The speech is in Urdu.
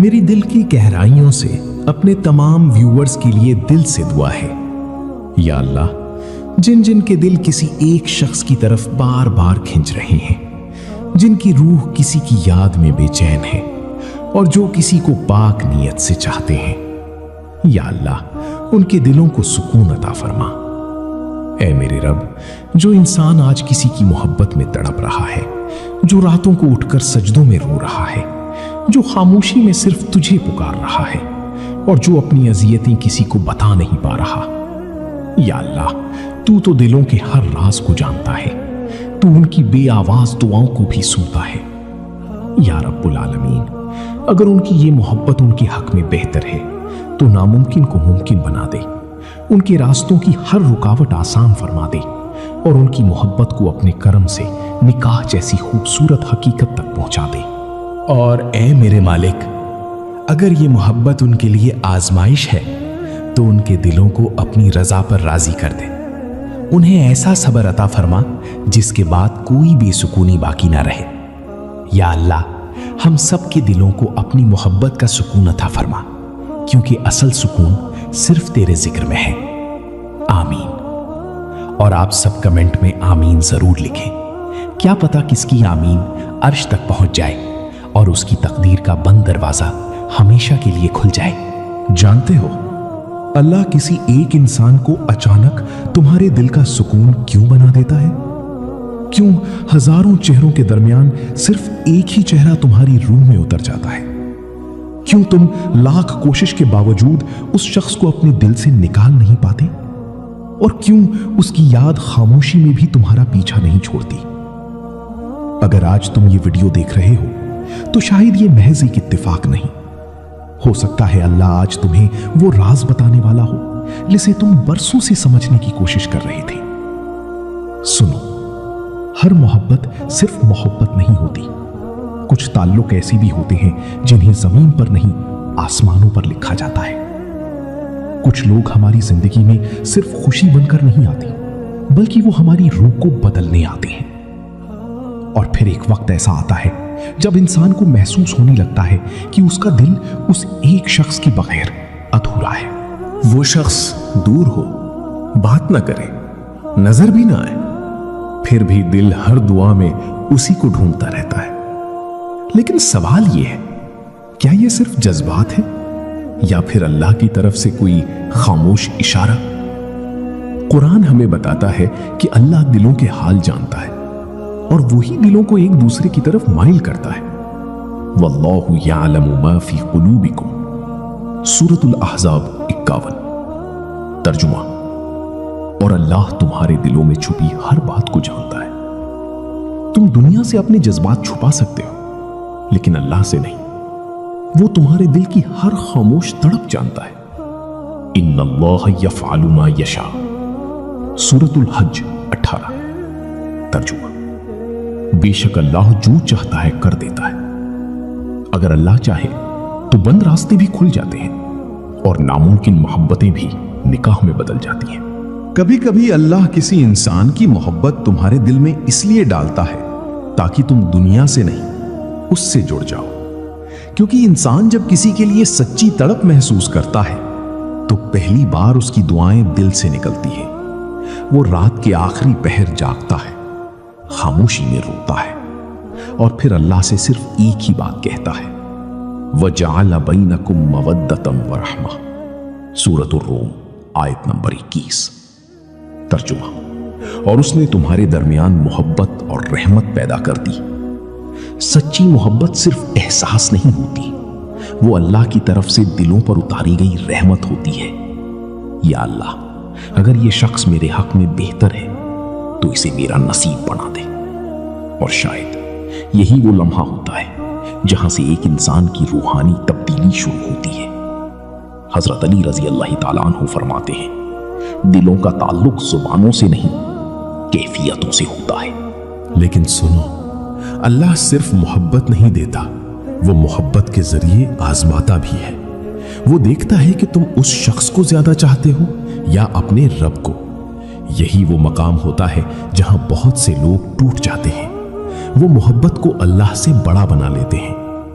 میری دل کی گہرائیوں سے اپنے تمام ویورز کے لیے دل سے دعا ہے، یا اللہ جن جن کے دل کسی ایک شخص کی طرف بار بار کھنچ رہے ہیں، جن کی روح کسی کی یاد میں بے چین ہے اور جو کسی کو پاک نیت سے چاہتے ہیں، یا اللہ ان کے دلوں کو سکون عطا فرما۔ اے میرے رب، جو انسان آج کسی کی محبت میں تڑپ رہا ہے، جو راتوں کو اٹھ کر سجدوں میں رو رہا ہے، جو خاموشی میں صرف تجھے پکار رہا ہے اور جو اپنی اذیتیں کسی کو بتا نہیں پا رہا، یا اللہ تو دلوں کے ہر راز کو جانتا ہے، تو ان کی بے آواز دعاؤں کو بھی سنتا ہے۔ یا رب العالمین، اگر ان کی یہ محبت ان کے حق میں بہتر ہے تو ناممکن کو ممکن بنا دے، ان کے راستوں کی ہر رکاوٹ آسان فرما دے اور ان کی محبت کو اپنے کرم سے نکاح جیسی خوبصورت حقیقت تک پہنچا دے۔ اور اے میرے مالک، اگر یہ محبت ان کے لیے آزمائش ہے تو ان کے دلوں کو اپنی رضا پر راضی کر دے، انہیں ایسا صبر عطا فرما جس کے بعد کوئی بے سکونی باقی نہ رہے۔ یا اللہ ہم سب کے دلوں کو اپنی محبت کا سکون عطا فرما، کیونکہ اصل سکون صرف تیرے ذکر میں ہے۔ آمین۔ اور آپ سب کمنٹ میں آمین ضرور لکھیں، کیا پتا کس کی آمین عرش تک پہنچ جائے اور اس کی تقدیر کا بند دروازہ ہمیشہ کے لیے کھل جائے۔ جانتے ہو اللہ کسی ایک انسان کو اچانک تمہارے دل کا سکون کیوں بنا دیتا ہے؟ کیوں ہزاروں چہروں کے درمیان صرف ایک ہی چہرہ تمہاری روح میں اتر جاتا ہے؟ کیوں تم لاکھ کوشش کے باوجود اس شخص کو اپنے دل سے نکال نہیں پاتے؟ اور کیوں اس کی یاد خاموشی میں بھی تمہارا پیچھا نہیں چھوڑتی؟ اگر آج تم یہ ویڈیو دیکھ رہے ہو تو شاید یہ محض ایک اتفاق نہیں، ہو سکتا ہے اللہ آج تمہیں وہ راز بتانے والا ہو جسے تم برسوں سے سمجھنے کی کوشش کر رہے تھے۔ سنو، ہر محبت صرف محبت نہیں ہوتی، کچھ تعلق ایسے بھی ہوتے ہیں جنہیں زمین پر نہیں آسمانوں پر لکھا جاتا ہے۔ کچھ لوگ ہماری زندگی میں صرف خوشی بن کر نہیں آتے، بلکہ وہ ہماری روح کو بدلنے آتے ہیں۔ اور پھر ایک وقت ایسا آتا ہے جب انسان کو محسوس ہونے لگتا ہے کہ اس کا دل اس ایک شخص کے بغیر ادھورا ہے۔ وہ شخص دور ہو، بات نہ کرے، نظر بھی نہ آئے، پھر بھی دل ہر دعا میں اسی کو ڈھونڈتا رہتا ہے۔ لیکن سوال یہ ہے، کیا یہ صرف جذبات ہے یا پھر اللہ کی طرف سے کوئی خاموش اشارہ؟ قرآن ہمیں بتاتا ہے کہ اللہ دلوں کے حال جانتا ہے اور وہی دلوں کو ایک دوسرے کی طرف مائل کرتا ہے۔ واللہ یعلم ما فی قلوبکم، سورۃ الاحزاب 51۔ ترجمہ، اور اللہ تمہارے دلوں میں چھپی ہر بات کو جانتا ہے۔ تم دنیا سے اپنے جذبات چھپا سکتے ہو لیکن اللہ سے نہیں، وہ تمہارے دل کی ہر خاموش تڑپ جانتا ہے۔ ان اللہ یفعل ما یشاء، سورۃ الحج 18۔ ترجمہ، بے شک اللہ جو چاہتا ہے کر دیتا ہے۔ اگر اللہ چاہے تو بند راستے بھی کھل جاتے ہیں اور ناممکن محبتیں بھی نکاح میں بدل جاتی ہیں۔ کبھی کبھی اللہ کسی انسان کی محبت تمہارے دل میں اس لیے ڈالتا ہے تاکہ تم دنیا سے نہیں اس سے جڑ جاؤ، کیونکہ انسان جب کسی کے لیے سچی تڑپ محسوس کرتا ہے تو پہلی بار اس کی دعائیں دل سے نکلتی ہیں۔ وہ رات کے آخری پہر جاگتا ہے، خاموشی میں روتا ہے اور پھر اللہ سے صرف ایک ہی بات کہتا ہے، وَجَعَلَ بَيْنَكُمْ مَوَدَّةً وَرَحْمَةً، سورۃ الروم آیت نمبر 21۔ ترجمہ، اور اس نے تمہارے درمیان محبت اور رحمت پیدا کر دی۔ سچی محبت صرف احساس نہیں ہوتی، وہ اللہ کی طرف سے دلوں پر اتاری گئی رحمت ہوتی ہے۔ یا اللہ اگر یہ شخص میرے حق میں بہتر ہے تو اسے میرا نصیب بنا دے۔ اور شاید یہی وہ لمحہ ہوتا ہے جہاں سے ایک انسان کی روحانی تبدیلی شروع ہوتی ہے۔ حضرت علی رضی اللہ تعالیٰ عنہ فرماتے ہیں، دلوں کا تعلق زبانوں سے نہیں کیفیتوں سے ہوتا ہے۔ لیکن سنو، اللہ صرف محبت نہیں دیتا، وہ محبت کے ذریعے آزماتا بھی ہے۔ وہ دیکھتا ہے کہ تم اس شخص کو زیادہ چاہتے ہو یا اپنے رب کو۔ یہی وہ مقام ہوتا ہے جہاں بہت سے لوگ ٹوٹ جاتے ہیں، وہ محبت کو اللہ سے بڑا بنا لیتے ہیں